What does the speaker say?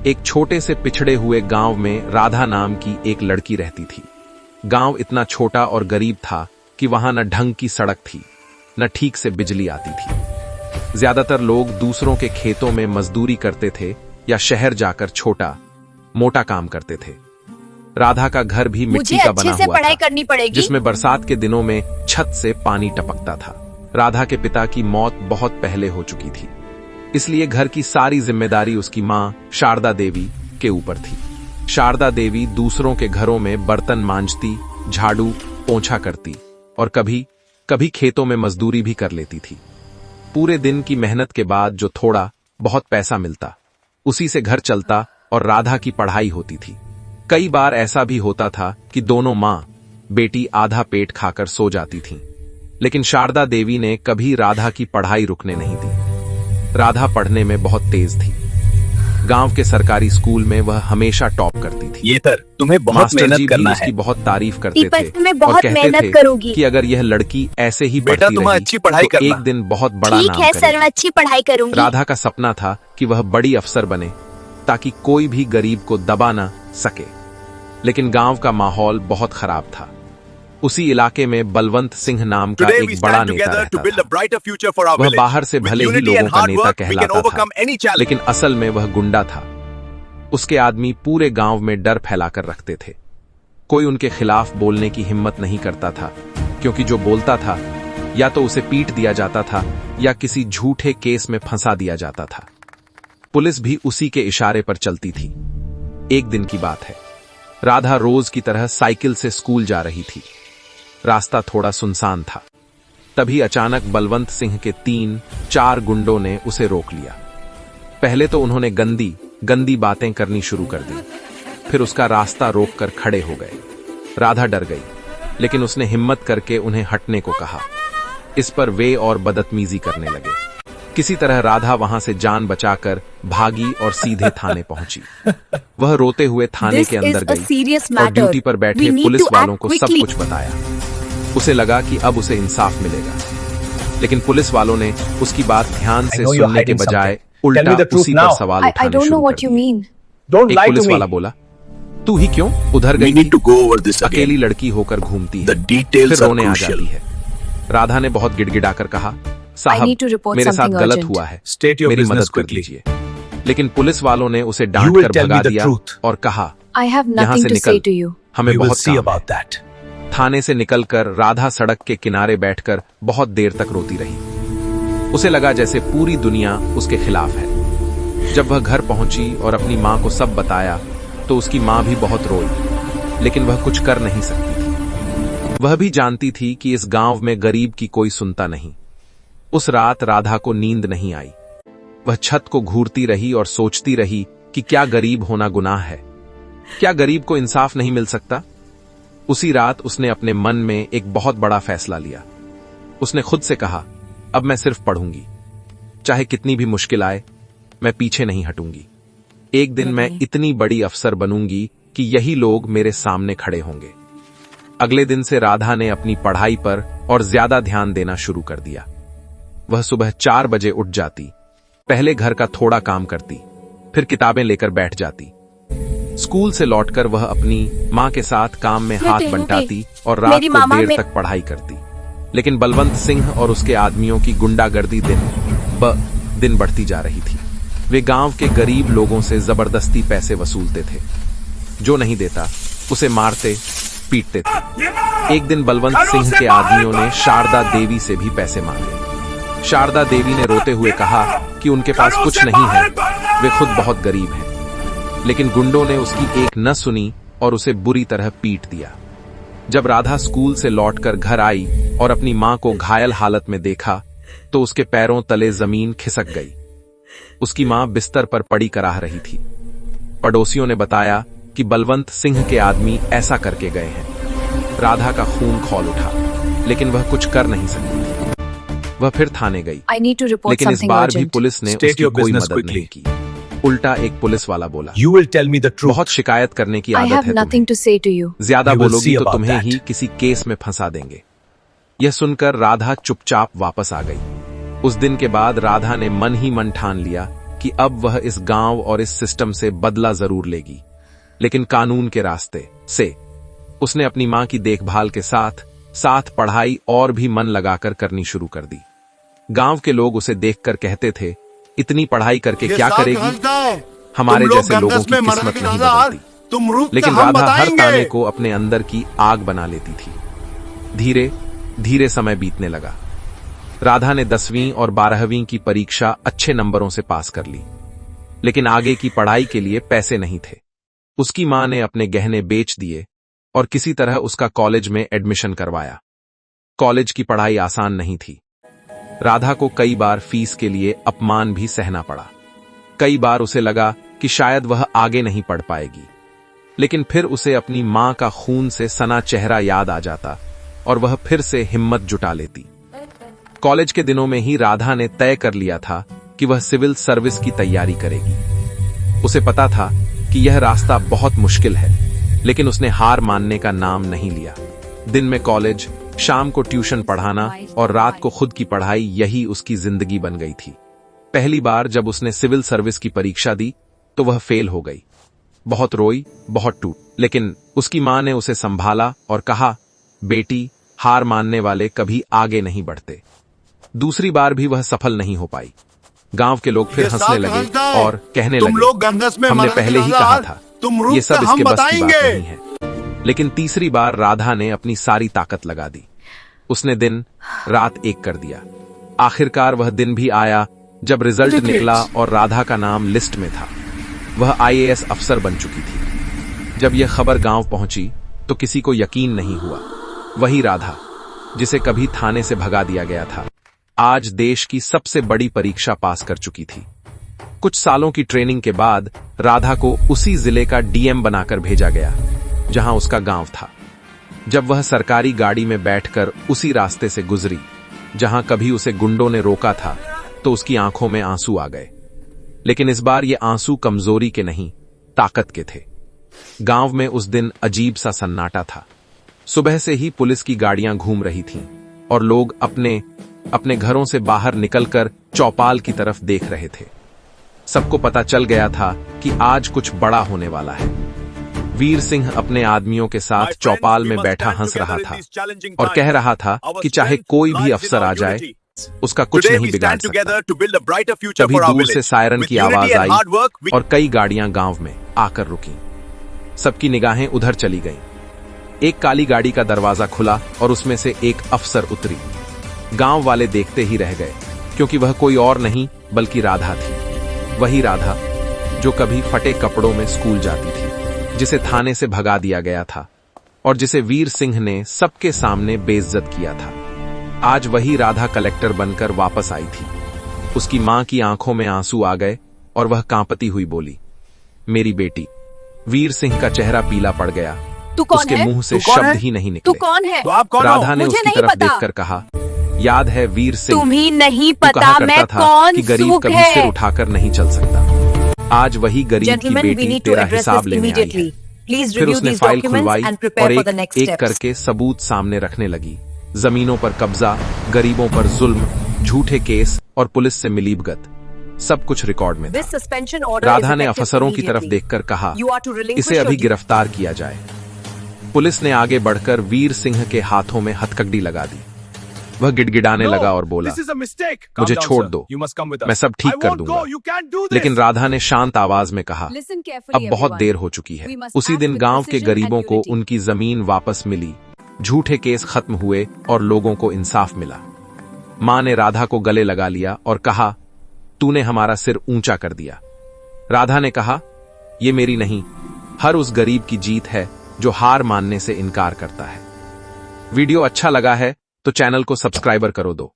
एक छोटे से पिछड़े हुए गांव में राधा नाम की एक लड़की रहती थी। गांव इतना छोटा और गरीब था कि वहां न ढंग की सड़क थी, न ठीक से बिजली आती थी। ज्यादातर लोग दूसरों के खेतों में मजदूरी करते थे या शहर जाकर छोटा मोटा काम करते थे। राधा का घर भी मिट्टी का बना हुआ था, जिसमें बरसात के दिनों में छत से पानी टपकता था। राधा के पिता की मौत बहुत पहले हो चुकी थी, इसलिए घर की सारी जिम्मेदारी उसकी माँ शारदा देवी के ऊपर थी। शारदा देवी दूसरों के घरों में बर्तन मांजती, झाड़ू पोंछा करती और कभी कभी खेतों में मजदूरी भी कर लेती थी। पूरे दिन की मेहनत के बाद जो थोड़ा बहुत पैसा मिलता, उसी से घर चलता और राधा की पढ़ाई होती थी। कई बार ऐसा भी होता था कि दोनों माँ बेटी आधा पेट खाकर सो जाती थीं, लेकिन शारदा देवी ने कभी राधा की पढ़ाई रुकने नहीं दी। राधा पढ़ने में बहुत तेज थी। गांव के सरकारी स्कूल में वह हमेशा टॉप करती थी। ये तर तुम्हें बहुत मेहनत करना है। उसकी बहुत तारीफ करते थे और कहते थे कि अगर यह लड़की ऐसे ही पढ़ती रही अच्छी पढ़ाई तो एक दिन बहुत बड़ा नाम करेगी। सर, मैं अच्छी पढ़ाई करूंगी। राधा का सपना था कि वह बड़ी अफसर बने ताकि कोई भी गरीब को दबा ना सके, लेकिन गांव का माहौल बहुत खराब था। उसी इलाके में बलवंत सिंह नाम का एक बड़ा नेता रहता था। वह बाहर से भले ही लोगों का नेता कहलाता था, लेकिन असल में वह गुंडा था। उसके आदमी पूरे गांव में डर फैलाकर रखते थे। कोई उनके खिलाफ बोलने की हिम्मत नहीं करता था, क्योंकि जो बोलता था या तो उसे पीट दिया जाता था या किसी झूठे केस में फंसा दिया जाता था। पुलिस भी उसी के इशारे पर चलती थी। एक दिन की बात है, राधा रोज की तरह साइकिल से स्कूल जा रही थी। रास्ता थोड़ा सुनसान था। तभी अचानक बलवंत सिंह के 3-4 गुंडों ने उसे रोक लिया। पहले तो उन्होंने गंदी गंदी बातें करनी शुरू कर दी, फिर उसका रास्ता रोककर खड़े हो गए। राधा डर गई, लेकिन उसने हिम्मत करके उन्हें हटने को कहा। इस पर वे और बदतमीजी करने लगे। किसी तरह राधा वहां से जान बचाकर भागी और सीधे थाने पहुंची। वह रोते हुए थाने के अंदर गई और ड्यूटी पर बैठे पुलिस वालों को सब कुछ बताया। उसे लगा कि अब उसे इंसाफ मिलेगा, लेकिन पुलिस वालों ने उसकी बात ध्यान से सुनने के बजाय उल्टा उसी पर सवाल उठाने शुरू कर दिए। एक पुलिस वाला बोला, तू ही क्यों उधर गई थी? अकेली लड़की होकर घूमती है, फिर रोने आ जाती है। राधा ने बहुत गिड़गिड़ाकर कहा, साहब, मेरे साथ गलत हुआ है, मेरी मदद कर दीजिए। लेकिन पुलिस वालों ने उसे डांट कर भगा दिया और कहा, यहाँ से निकल, हमें बहुत काम है। थाने से निकलकर राधा सड़क के किनारे बैठकर बहुत देर तक रोती रही। उसे लगा जैसे पूरी दुनिया उसके खिलाफ है। जब वह घर पहुंची और अपनी मां को सब बताया तो उसकी मां भी बहुत रोई, लेकिन वह कुछ कर नहीं सकती थी। वह भी जानती थी कि इस गांव में गरीब की कोई सुनता नहीं। उस रात राधा को नींद नहीं आई। वह छत को घूरती रही और सोचती रही कि क्या गरीब होना गुनाह है? क्या गरीब को इंसाफ नहीं मिल सकता? उसी रात उसने अपने मन में एक बहुत बड़ा फैसला लिया। उसने खुद से कहा, अब मैं सिर्फ पढ़ूंगी, चाहे कितनी भी मुश्किल आए, मैं पीछे नहीं हटूंगी। एक दिन मैं इतनी बड़ी अफसर बनूंगी कि यही लोग मेरे सामने खड़े होंगे। अगले दिन से राधा ने अपनी पढ़ाई पर और ज्यादा ध्यान देना शुरू कर दिया। वह सुबह 4 बजे उठ जाती, पहले घर का थोड़ा काम करती, फिर किताबें लेकर बैठ जाती। स्कूल से लौटकर वह अपनी मां के साथ काम में हाथ बंटाती और रात को देर तक पढ़ाई करती। लेकिन बलवंत सिंह और उसके आदमियों की गुंडागर्दी दिन बढ़ती जा रही थी। वे गांव के गरीब लोगों से जबरदस्ती पैसे वसूलते थे। जो नहीं देता उसे मारते पीटते थे। एक दिन बलवंत सिंह के आदमियों ने शारदा देवी से भी पैसे मांगे। शारदा देवी ने रोते हुए कहा कि उनके पास कुछ नहीं है, वे खुद बहुत गरीब हैं। लेकिन गुंडों ने उसकी एक न सुनी और उसे बुरी तरह पीट दिया। जब राधा स्कूल से लौटकर घर आई और अपनी मां को घायल हालत में देखा तो उसके पैरों तले जमीन खिसक गई। उसकी मां बिस्तर पर पड़ी कराह रही थी। पड़ोसियों ने बताया कि बलवंत सिंह के आदमी ऐसा करके गए हैं। राधा का खून खौल उठा, लेकिन वह कुछ कर नहीं सकती थी। वह फिर थाने गई, लेकिन इस बार भी पुलिस ने उसकी कोई मदद नहीं की। उल्टा एक पुलिस वाला बोला, You will tell me the truth. बहुत शिकायत करने की आदत है तुम्हें। ज्यादा बोलोगी तो तुम्हें ही किसी केस में फंसा देंगे। यह सुनकर राधा चुपचाप वापस आ गई। उस दिन के बाद राधा ने मन ही मन ठान लिया कि अब वह इस गांव और इस सिस्टम से बदला जरूर लेगी, लेकिन कानून के रास्ते से। उसने अपनी मां की देखभाल के साथ साथ पढ़ाई और भी मन लगाकर करनी शुरू कर दी। गांव के लोग उसे देखकर कहते थे, इतनी पढ़ाई करके क्या करेगी, हमारे जैसे लोगों की किस्मत नहीं बदलती। लेकिन राधा हर ताने को अपने अंदर की आग बना लेती थी। धीरे धीरे समय बीतने लगा। राधा ने 10वीं और 12वीं की परीक्षा अच्छे नंबरों से पास कर ली, लेकिन आगे की पढ़ाई के लिए पैसे नहीं थे। उसकी मां ने अपने गहने बेच दिए और किसी तरह उसका कॉलेज में एडमिशन करवाया। कॉलेज की पढ़ाई आसान नहीं थी। राधा को कई बार फीस के लिए अपमान भी सहना पड़ा। कई बार उसे लगा कि शायद वह आगे नहीं पढ़ पाएगी, लेकिन फिर उसे अपनी मां का खून से सना चेहरा याद आ जाता और वह फिर से हिम्मत जुटा लेती। कॉलेज के दिनों में ही राधा ने तय कर लिया था कि वह सिविल सर्विस की तैयारी करेगी। उसे पता था कि यह रास्ता बहुत मुश्किल है, लेकिन उसने हार मानने का नाम नहीं लिया। दिन में कॉलेज, शाम को ट्यूशन पढ़ाना और रात को खुद की पढ़ाई, यही उसकी जिंदगी बन गई थी। पहली बार जब उसने सिविल सर्विस की परीक्षा दी तो वह फेल हो गई। बहुत रोई, बहुत टूट, लेकिन उसकी मां ने उसे संभाला और कहा, बेटी, हार मानने वाले कभी आगे नहीं बढ़ते। दूसरी बार भी वह सफल नहीं हो पाई। गांव के लोग फिर हंसने लगे और कहने लगे, हमने पहले ही कहा था, ये सब इसके बस की बात नहीं है। लेकिन तीसरी बार राधा ने अपनी सारी ताकत लगा दी। उसने दिन रात एक कर दिया। आखिरकार वह दिन भी आया जब रिजल्ट निकला और राधा का नाम लिस्ट में था। वह IAS अफसर बन चुकी थी। जब यह खबर गांव पहुंची तो किसी को यकीन नहीं हुआ। वही राधा जिसे कभी थाने से भगा दिया गया था, आज देश की सबसे बड़ी परीक्षा पास कर चुकी थी। कुछ सालों की ट्रेनिंग के बाद राधा को उसी जिले का DM बनाकर भेजा गया जहां उसका गांव था। जब वह सरकारी गाड़ी में बैठकर उसी रास्ते से गुजरी जहां कभी उसे गुंडों ने रोका था, तो उसकी आंखों में आंसू आ गए। लेकिन इस बार ये आंसू कमजोरी के नहीं, ताकत के थे। गांव में उस दिन अजीब सा सन्नाटा था। सुबह से ही पुलिस की गाड़ियां घूम रही थीं और लोग अपने अपने घरों से बाहर निकलकर चौपाल की तरफ देख रहे थे। सबको पता चल गया था कि आज कुछ बड़ा होने वाला है। वीर सिंह अपने आदमियों के साथ चौपाल में बैठा हंस रहा था और कह रहा था कि चाहे कोई भी अफसर आ जाए, उसका कुछ नहीं बिगाड़ सकता। तभी दूर से सायरन की आवाज आई और कई गाड़ियां गांव में आकर रुकीं। सबकी निगाहें उधर चली गईं। एक काली गाड़ी का दरवाजा खुला और उसमें से एक अफसर उतरी। गांव वाले देखते ही रह गए, क्योंकि वह कोई और नहीं बल्कि राधा थी। वही राधा जो कभी फटे कपड़ों में स्कूल जाती थी, जिसे थाने से भगा दिया गया था और जिसे वीर सिंह ने सबके सामने बेइज्जत किया था। आज वही राधा कलेक्टर बनकर वापस आई थी। उसकी मां की आंखों में आंसू आ गए और वह कांपती हुई बोली, मेरी बेटी। वीर सिंह का चेहरा पीला पड़ गया। उसके मुंह से शब्द ही नहीं निकले। तू कौन है? राधा ने उसकी तरफ देखकर कहा, याद है वीर सिंह, तुम्हें नहीं तू पता कहा करता मैं था कौन कि गरीब कभी सिर उठाकर नहीं चल सकता। आज वही गरीब की बेटी तेरा हिसाब लेने आई है। फिर उसने फाइल खुलवाई और एक करके सबूत सामने रखने लगी। जमीनों पर कब्जा, गरीबों पर जुल्म, झूठे केस और पुलिस से मिलीभगत, सब कुछ रिकॉर्ड में था। राधा ने अफसरों की तरफ देखकर कहा, इसे अभी गिरफ्तार किया जाए। पुलिस ने आगे बढ़कर वीर सिंह के हाथों में हथकड़ी लगा दी। वह गिड़गिड़ाने लगा और बोला, मुझे छोड़ दो, मैं सब ठीक कर दूंगा। लेकिन राधा ने शांत आवाज में कहा, अब बहुत देर हो चुकी है। उसी दिन गांव के गरीबों को उनकी जमीन वापस मिली, झूठे केस खत्म हुए और लोगों को इंसाफ मिला। मां ने राधा को गले लगा लिया और कहा, तूने हमारा सिर ऊंचा कर दिया। राधा ने कहा, ये मेरी नहीं, हर उस गरीब की जीत है जो हार मानने से इनकार करता है। वीडियो अच्छा लगा है तो चैनल को सब्सक्राइबर करो दो।